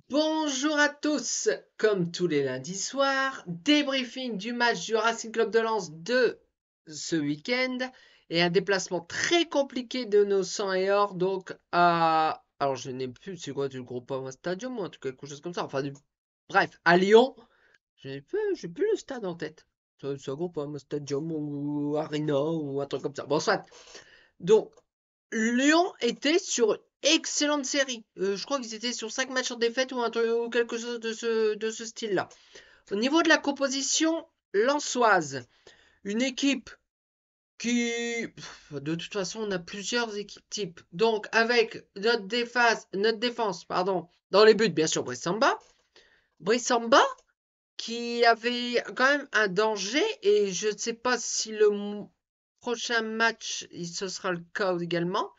Bonjour à tous, comme tous les lundis soirs, débriefing du match du Racing Club de Lens de ce week-end et un déplacement très compliqué de nos 100 et or donc à... Alors je n'ai plus, c'est quoi, du Groupama Stadium ou un truc, quelque chose comme ça, bref, à Lyon, j'ai plus le stade en tête. C'est un Groupama Stadium ou Arena ou un truc comme ça. Bon, soit. Donc, Lyon était sur une excellente série. Je crois qu'ils étaient sur 5 matchs en défaite ou, ou quelque chose de ce style-là. Au niveau de la composition lensoise, une équipe qui, de toute façon, on a plusieurs équipes types. Donc, avec notre défense, pardon, dans les buts, bien sûr, Brissamba. Brissamba, qui avait quand même un danger, et je ne sais pas si prochain match, ce sera le cas également.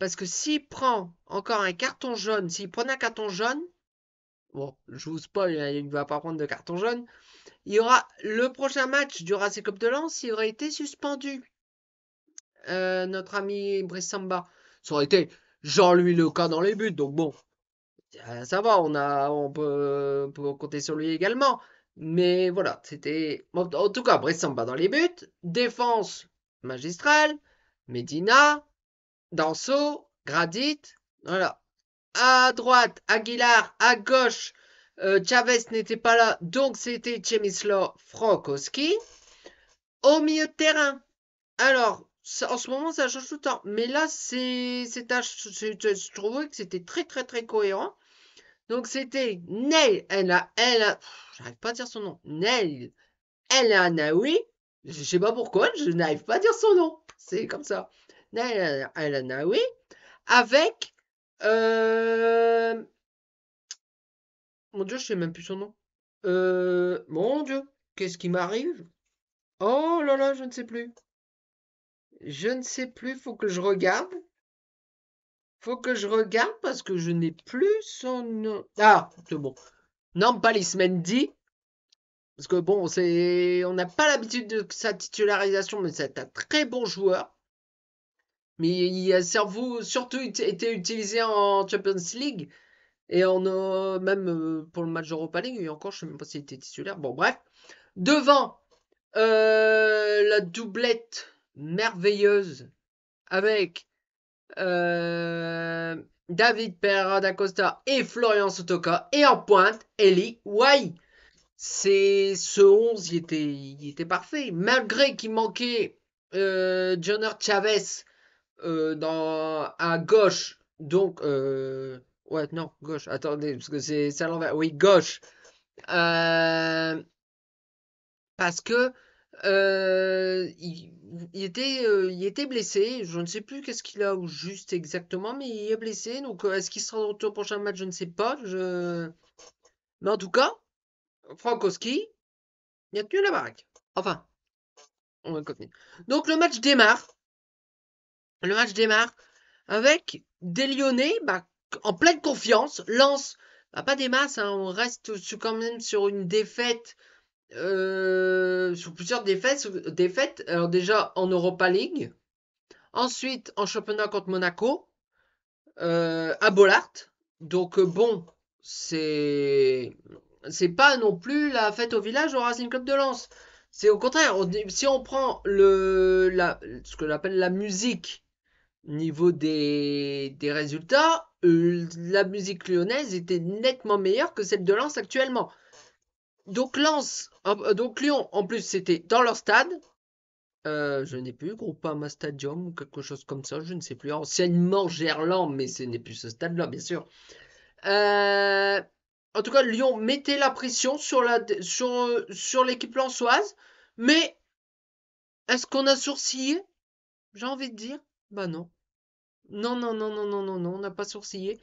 Parce que s'il prend encore un carton jaune, s'il prenait un carton jaune, bon, je vous spoil, hein, il ne va pas prendre de carton jaune, il y aura le prochain match du Racing Club de Lens, il aurait été suspendu. Notre ami Brissamba. Ça aurait été Jean-Louis Leca dans les buts, donc bon, ça va, on peut compter sur lui également. Mais voilà, c'était. En tout cas, Brissamba dans les buts, défense magistrale, Medina, Danso, Gradit, voilà. À droite, Aguilar. À gauche, Chavez n'était pas là, donc c'était Przemysław Frokowski. Au milieu de terrain, alors, en ce moment, ça change tout le temps. Mais là, je trouvais que c'était très, très, très cohérent. Donc, c'était Neil, j'arrive pas à dire son nom. Neil El Anaoui. Je sais pas pourquoi, je n'arrive pas à dire son nom. C'est comme ça. Neil El Anaoui. Avec mon Dieu, je sais même plus son nom. Mon Dieu, qu'est-ce qui m'arrive? Oh là là, je ne sais plus. Je ne sais plus, faut que je regarde. Faut que je regarde parce que je n'ai plus son nom. Ah, c'est bon. Nampalys Mendy. Parce que bon, on n'a pas l'habitude de sa titularisation, mais c'est un très bon joueur. Mais il a surtout été utilisé en Champions League. Et même pour le match d'Europa League, et encore, je sais même pas s'il était titulaire. Bon, bref. Devant, la doublette merveilleuse avec David Pereira da Costa et Florian Sotoka. Et en pointe, Eli Wai. Ce 11, il était parfait. Malgré qu'il manquait Joner Chavez à gauche. Donc, ouais, non, gauche. Attendez, parce que c'est à l'envers. Oui, gauche. Euh, Parce que il était blessé. Je ne sais plus qu'est-ce qu'il a au juste exactement, mais il est blessé. Donc, est-ce qu'il sera de retour au prochain match? Je ne sais pas. Mais en tout cas, Frankowski, il a tenu la baraque. Enfin, on va continuer. Donc, le match démarre avec des Lyonnais en pleine confiance. Lens, pas des masses, hein, on reste quand même sur une défaite. Sur plusieurs défaites. Alors déjà en Europa League, ensuite en championnat contre Monaco, à Bollard. Donc bon, c'est c'est pas non plus la fête au village au Racing Club de Lens. C'est au contraire, si on prend ce que j'appelle la musique niveau des résultats, la musique lyonnaise était nettement meilleure que celle de Lens actuellement. Donc donc Lyon, en plus, c'était dans leur stade. Je n'ai plus Groupama Stadium ou quelque chose comme ça, je ne sais plus. Anciennement Gerland, mais ce n'est plus ce stade-là, bien sûr. Euh, En tout cas, Lyon mettait la pression sur l'équipe lensoise, mais est-ce qu'on a sourcillé? J'ai envie de dire, bah non. Non, non, non, non, non, non, non, on n'a pas sourcillé.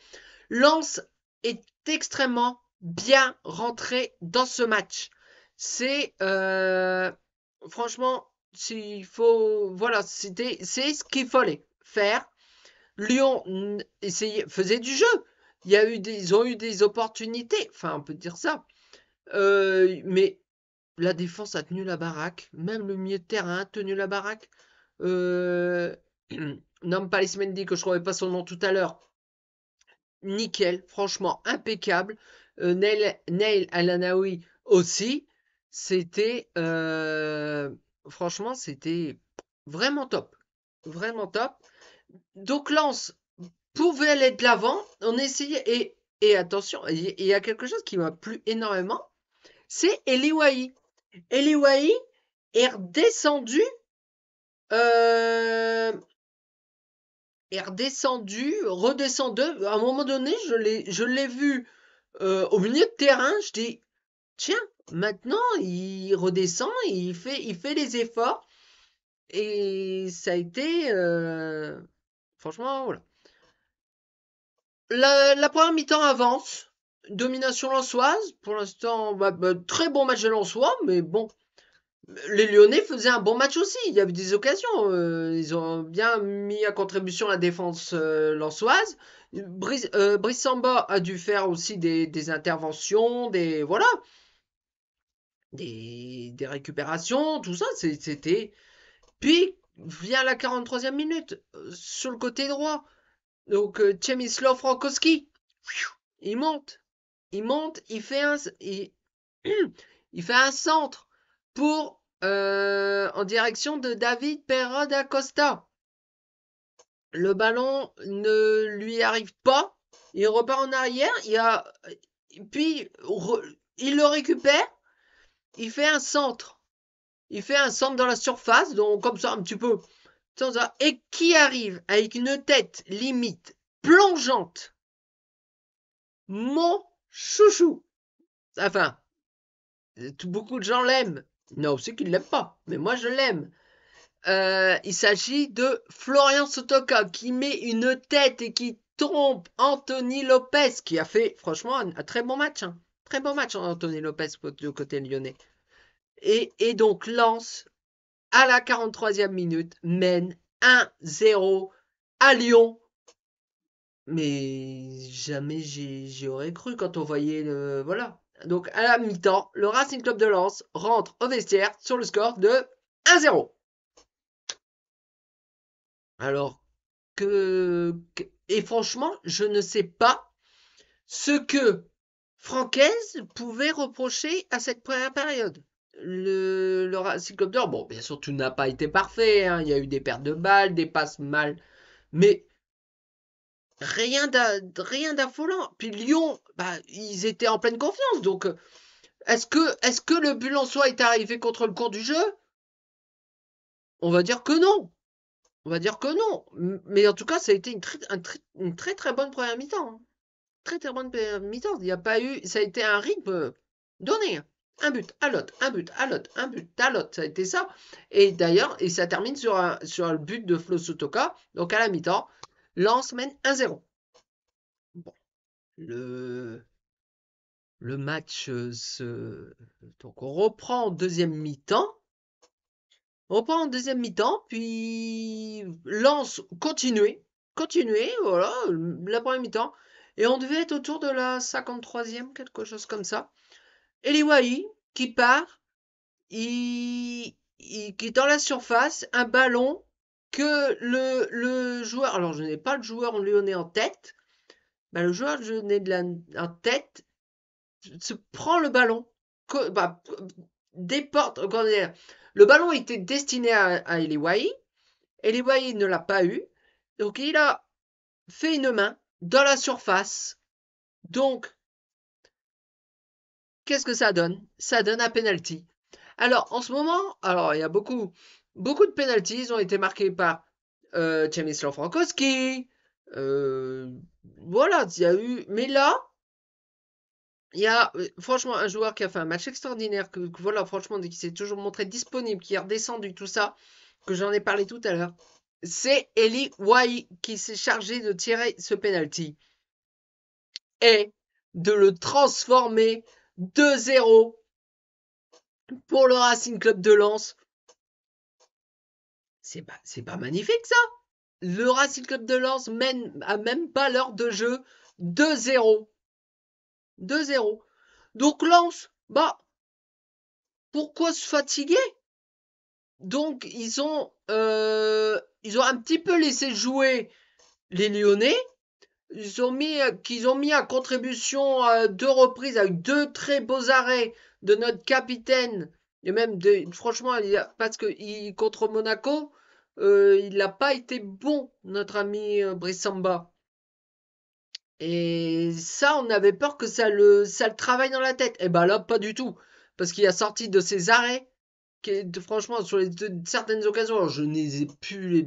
Lens est extrêmement bien rentré dans ce match. C'est franchement, s'il faut, voilà, c'est ce qu'il fallait faire. Lyon faisait du jeu. Ils ont eu des opportunités. Enfin, on peut dire ça. Mais la défense a tenu la baraque. Même le milieu de terrain a tenu la baraque. Euh, Nampalys Mendy, que je ne trouvais pas son nom tout à l'heure, nickel, franchement impeccable. Neil Al-Anaoui aussi. C'était franchement, c'était vraiment top. Vraiment top. Donc Lens pouvait aller de l'avant. On essayait et attention, il y a quelque chose qui m'a plu énormément, c'est Eli Wahi. Eli Wahi est redescendu euh, redescendu. À un moment donné, je l'ai vu au milieu de terrain. Je dis, tiens, maintenant il redescend, il fait les efforts. Et ça a été, franchement, voilà. La première mi-temps avance. Domination lensoise. Pour l'instant, très bon match de Lensois, mais bon, les Lyonnais faisaient un bon match aussi. Il y avait des occasions. Ils ont bien mis à contribution la défense lensoise. Brice Samba a dû faire aussi des interventions, voilà, des récupérations, tout ça. C'était. Puis vient la 43e minute sur le côté droit. Donc Przemysław Frankowski, il monte, il fait un centre pour en direction de David Pereira da Costa. Le ballon ne lui arrive pas, il repart en arrière, puis il le récupère, il fait un centre. Il fait un centre dans la surface, donc comme ça un petit peu. Et qui arrive avec une tête limite plongeante. Mon chouchou. Enfin, beaucoup de gens l'aiment. Il y en a aussi qui ne l'aiment pas, mais moi je l'aime. Il s'agit de Florian Sotoka qui met une tête et qui trompe Anthony Lopez qui a fait franchement un très bon match. Hein. Très bon match Anthony Lopez du côté lyonnais. Et donc Lens à la 43e minute mène 1-0 à Lyon. Mais jamais j'y aurais cru quand on voyait le... Voilà. Donc à la mi-temps, le Racing Club de Lens rentre au vestiaire sur le score de 1-0. Alors et franchement, je ne sais pas ce que Francaise pouvait reprocher à cette première période. Le Racing Club de Lens, bon, bien sûr, tout n'a pas été parfait. Hein. Il y a eu des pertes de balles, des passes mal. Mais rien d'affolant. Puis Lyon, ils étaient en pleine confiance. Donc, est-ce que le but en soi est arrivé contre le cours du jeu? On va dire que non. On va dire que non. Mais en tout cas, ça a été une très très bonne première mi-temps. Hein. Très très bonne première mi-temps. Il n'y a pas eu. Ça a été un rythme donné. Hein. Un but à l'autre, un but à l'autre, un but à l'autre. Ça a été ça. Et d'ailleurs, ça termine sur le but de Flo Sotoka. Donc à la mi-temps, Lens mène 1-0. Bon. Le match donc on reprend en deuxième mi-temps. Puis Lens continuer, voilà, la première mi-temps. Et on devait être autour de la 53e, quelque chose comme ça. Et les Wahi qui part, qui est dans la surface, un ballon que le joueur, alors je n'ai pas le joueur lyonnais en tête, le joueur lyonnais en tête se prend le ballon, déporte, le ballon était destiné à Eli Wahi. Eli Wahi ne l'a pas eu, donc il a fait une main dans la surface. Donc, qu'est-ce que ça donne? Ça donne un penalty. Alors, en ce moment, il y a beaucoup de penalties ont été marqués par Przemysław Frankowski. Voilà, il y a eu, mais là, il y a franchement un joueur qui a fait un match extraordinaire, voilà, franchement, qui s'est toujours montré disponible, qui est redescendu, tout ça, que j'en ai parlé tout à l'heure. C'est Eli Wahi qui s'est chargé de tirer ce penalty et de le transformer 2-0 pour le Racing Club de Lens. C'est pas magnifique ça? Le Racing Club de Lens mène à même pas l'heure de jeu 2-0. 2-0. Donc Lens, pourquoi se fatiguer? Donc ils ont un petit peu laissé jouer les Lyonnais. qu'ils ont mis à contribution à 2 reprises avec 2 très beaux arrêts de notre capitaine. Et même, franchement, parce que contre Monaco, il n'a pas été bon, notre ami Brice Samba. Et ça, on avait peur que ça le travaille dans la tête. Et ben là, pas du tout. Parce qu'il a sorti de ses arrêts, franchement, sur certaines occasions, alors je n'ai plus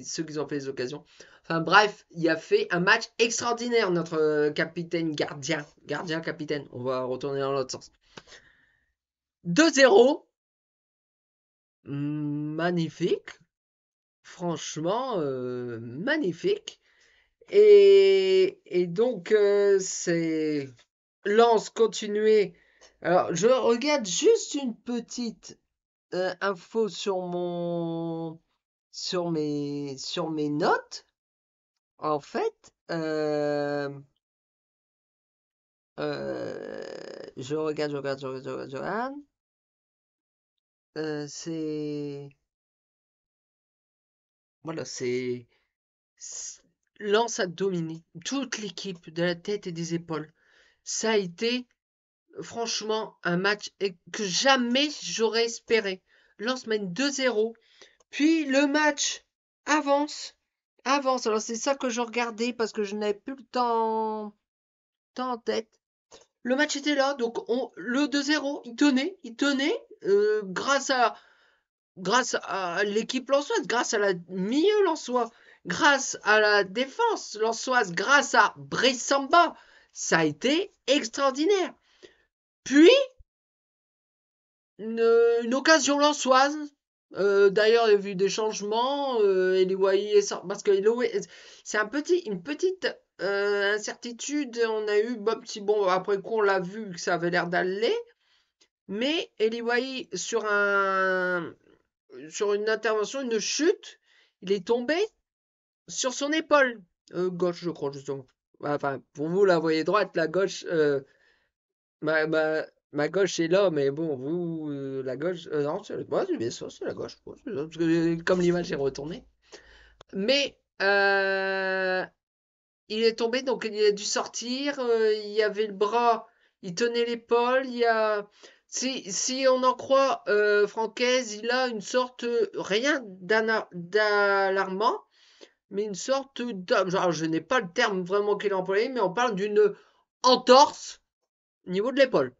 ceux qui ont fait les occasions. Enfin bref, il a fait un match extraordinaire, notre capitaine gardien. Gardien, capitaine. On va retourner dans l'autre sens. 2-0. Magnifique. Franchement, magnifique. Et donc, c'est Lance continuer. Alors, je regarde juste une petite info sur mes notes. En fait, je regarde. C'est voilà, c'est- Lens a dominé toute l'équipe de la tête et des épaules. Ça a été franchement un match que jamais j'aurais espéré. Lens mène 2-0. Puis le match avance, avance. Alors c'est ça que je regardais parce que je n'avais plus le temps en tête. Le match était là, donc le 2-0, il tenait grâce à l'équipe lensoise, grâce à la milieu lensois, grâce à la défense lensoise, grâce à Brissamba. Ça a été extraordinaire. Puis, une occasion lensoise. D'ailleurs, il y a eu des changements. Eliwaï parce que c'est une petite incertitude. On a eu bon, après coup, on l'a vu que ça avait l'air d'aller. Mais Eliwaï, sur une intervention, une chute, il est tombé sur son épaule gauche, je crois, justement. Enfin, pour vous, la voyez droite, la gauche, ma gauche est là, mais bon, vous, la gauche, non, c'est bien ça, c'est la gauche, ouais, c'est ça, parce que comme l'image est retournée. Mais il est tombé, donc il a dû sortir. Il y avait le bras, il tenait l'épaule. Si on en croit Francaise, il a une sorte, rien d'alarmant, mais une sorte genre, je n'ai pas le terme vraiment qu'il a employé, mais on parle d'une entorse au niveau de l'épaule.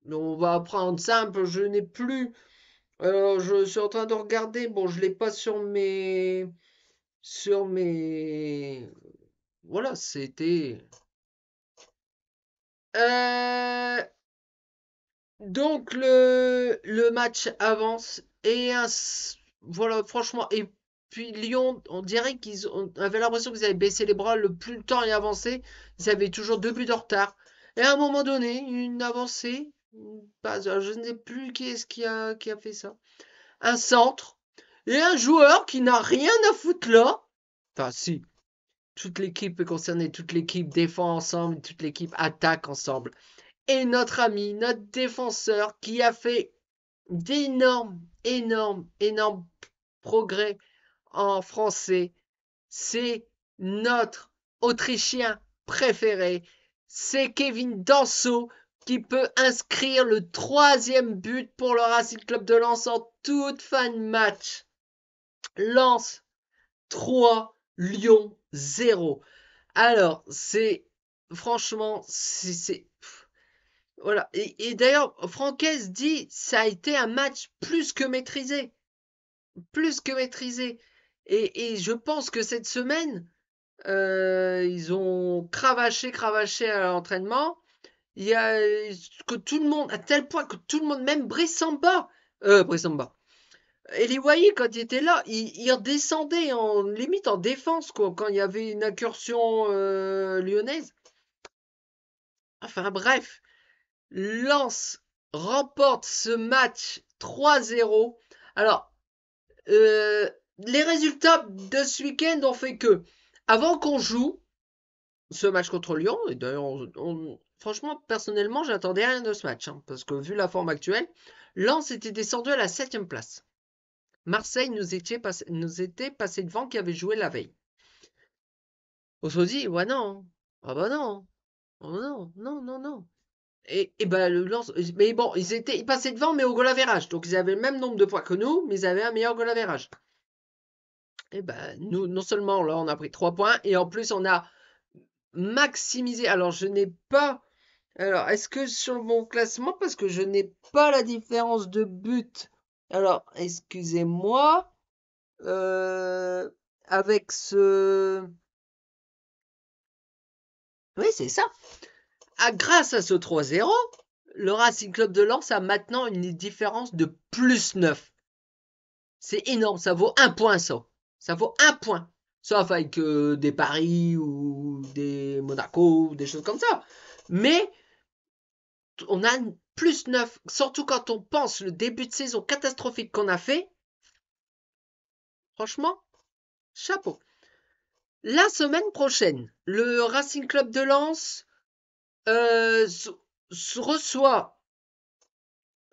On va prendre simple, je n'ai plus. Alors, je suis en train de regarder. Bon, je l'ai pas sur mes. Voilà, c'était. Euh, donc le match avance et voilà, franchement. Et puis Lyon, on dirait on avait l'impression qu'ils avaient baissé les bras. Le plus le temps est avancé, ils avaient toujours 2 buts de retard. Et à un moment donné, une avancée. Je ne sais plus qui est-ce qui a fait ça. Un centre et un joueur qui n'a rien à foutre là. Enfin, si, toute l'équipe est concernée, toute l'équipe défend ensemble, toute l'équipe attaque ensemble. Et notre ami, notre défenseur, qui a fait d'énormes, énormes, énormes progrès en français, c'est notre Autrichien préféré. C'est Kevin Danso qui peut inscrire le 3e but pour le Racing Club de Lens en toute fin de match. Lens 3, Lyon 0. Alors, franchement, voilà. Et d'ailleurs, Francaise dit ça a été un match plus que maîtrisé. Plus que maîtrisé. Et je pense que cette semaine, ils ont cravaché à l'entraînement. Il y a que tout le monde, à tel point que tout le monde, même Brissamba. Et les voyez, quand il était là, il redescendait limite en défense, quoi, quand il y avait une incursion lyonnaise. Enfin bref, Lens remporte ce match 3-0. Alors, les résultats de ce week-end ont fait que, avant qu'on joue ce match contre Lyon, et d'ailleurs, franchement, personnellement, j'attendais rien de ce match, hein, parce que vu la forme actuelle, Lens était descendu à la 7e place. Marseille nous était passé devant qui avait joué la veille. On se dit, ouais, non. Ah bah non. Oh non, non, non, non. Et ben, mais bon, ils passaient devant, mais au goal average. Donc, ils avaient le même nombre de points que nous, mais ils avaient un meilleur goal average. Et ben, nous, non seulement là, on a pris 3 points, et en plus, on a maximisé. Alors, je n'ai pas. Alors, est-ce que sur mon classement, parce que je n'ai pas la différence de but. Alors, excusez-moi. euh, avec ce. Oui, c'est ça. Ah, grâce à ce 3-0, le Racing Club de Lens a maintenant une différence de +9. C'est énorme, ça vaut un point ça. Ça vaut un point. Sauf avec des paris ou des Monaco ou des choses comme ça. Mais on a +9. Surtout quand on pense le début de saison catastrophique qu'on a fait. Franchement, chapeau. La semaine prochaine, le Racing Club de Lens reçoit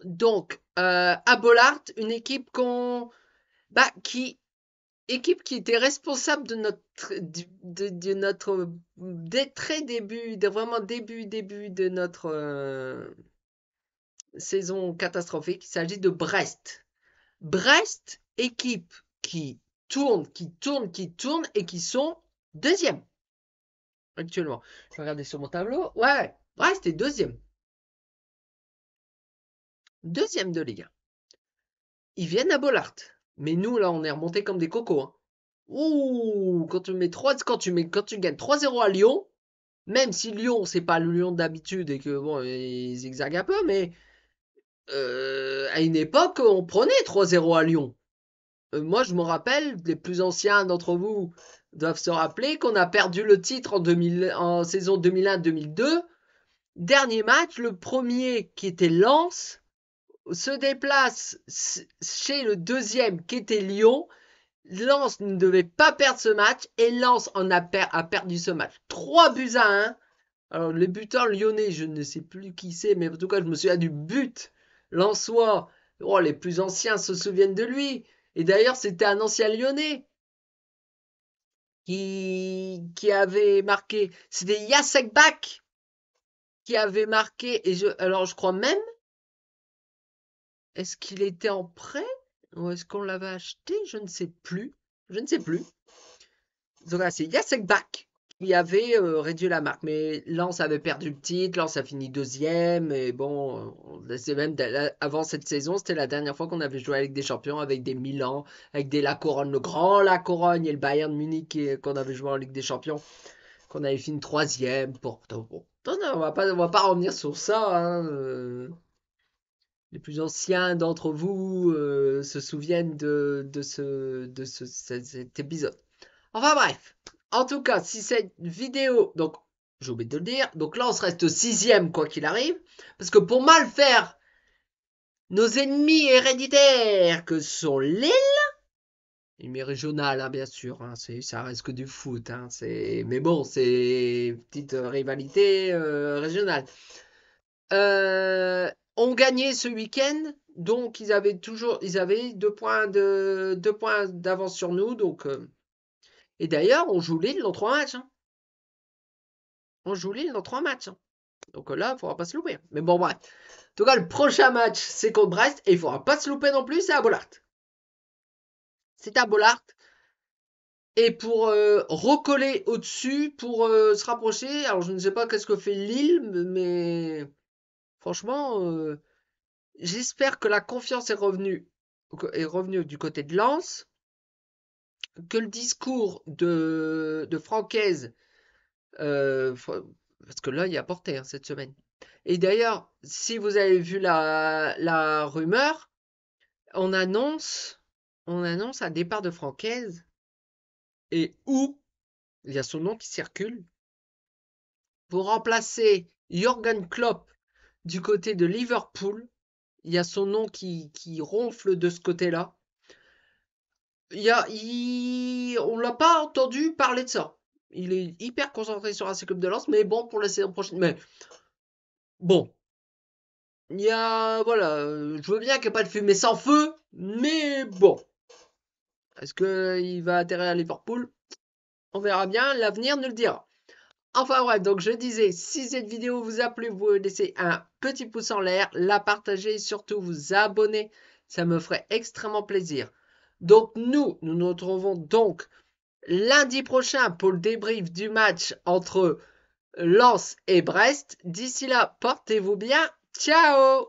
donc à Bollard une équipe qui était responsable de notre très début, vraiment début de notre saison catastrophique. Il s'agit de Brest. Brest, équipe qui tourne et qui sont deuxième actuellement. Je vais regarder sur mon tableau. Ouais, Brest est deuxième. Deuxième de Ligue 1. Ils viennent à Bollard. Mais nous, là, on est remontés comme des cocos. Hein. Ouh, quand tu gagnes 3-0 à Lyon, même si Lyon, c'est pas le Lyon d'habitude et que bon, ils zigzaguent un peu, mais à une époque, on prenait 3-0 à Lyon. Moi, je me rappelle, les plus anciens d'entre vous doivent se rappeler qu'on a perdu le titre en saison 2001-2002. Dernier match, le premier qui était Lens se déplace chez le deuxième qui était Lyon. Lens ne devait pas perdre ce match et Lens a perdu ce match. 3-1. Alors, les buteurs lyonnais, je ne sais plus qui c'est, mais en tout cas, je me souviens du but lensois. Oh, les plus anciens se souviennent de lui. Et d'ailleurs, c'était un ancien lyonnais qui avait marqué. C'était Jacek Bak qui avait marqué. Alors, je crois même, est-ce qu'il était en prêt ou est-ce qu'on l'avait acheté? Je ne sais plus. Je ne sais plus. Donc là, c'est Jacek Bak qui avait réduit la marque. Mais Lens avait perdu le titre, Lens a fini deuxième. Et bon, c'est même avant cette saison, c'était la dernière fois qu'on avait joué avec des champions, avec des Milan, avec des La Corogne, le grand La Corogne et le Bayern Munich qu'on avait joué en Ligue des Champions, qu'on avait fini troisième. Bon, non, on va pas revenir sur ça. Hein, les plus anciens d'entre vous se souviennent cet épisode. Enfin bref, en tout cas, si cette vidéo, donc j'ai oublié de le dire, donc là on se reste sixième quoi qu'il arrive, parce que pour mal faire nos ennemis héréditaires que sont les ennemis régionales, hein, bien sûr, hein, ça reste que du foot, hein, mais bon, c'est une petite rivalité régionale. Ont gagné ce week-end, donc ils avaient 2 points d'avance sur nous, donc et d'ailleurs on joue Lille dans 3 matchs. Hein. On joue Lille dans 3 matchs. Hein. Donc là, il ne faudra pas se louper. Mais bon, bref. En tout cas, le prochain match, c'est contre Brest. Et il ne faudra pas se louper non plus, c'est à Bollard. C'est à Bollard. Et pour recoller au-dessus, pour se rapprocher, alors je ne sais pas qu'est-ce que fait Lille, mais franchement, j'espère que la confiance est revenue du côté de Lens, que le discours de Francaise, parce que là, il y a porté hein, cette semaine. Et d'ailleurs, si vous avez vu la rumeur, on annonce, on annonce un départ de Francaise et où il y a son nom qui circule pour remplacer Jürgen Klopp du côté de Liverpool. Il y a son nom qui ronfle de ce côté-là. On l'a pas entendu parler de ça. Il est hyper concentré sur un club de Lens, mais bon, pour la saison prochaine. Mais bon, voilà, je veux bien qu'il n'y ait pas de fumée sans feu, mais bon. Est-ce qu'il va atterrir à Liverpool? On verra bien, l'avenir nous le dira. Enfin bref, donc je disais, si cette vidéo vous a plu, vous laissez un petit pouce en l'air, la partagez et surtout vous abonner. Ça me ferait extrêmement plaisir. Donc nous nous retrouvons donc lundi prochain pour le débrief du match entre Lens et Brest. D'ici là, portez-vous bien. Ciao!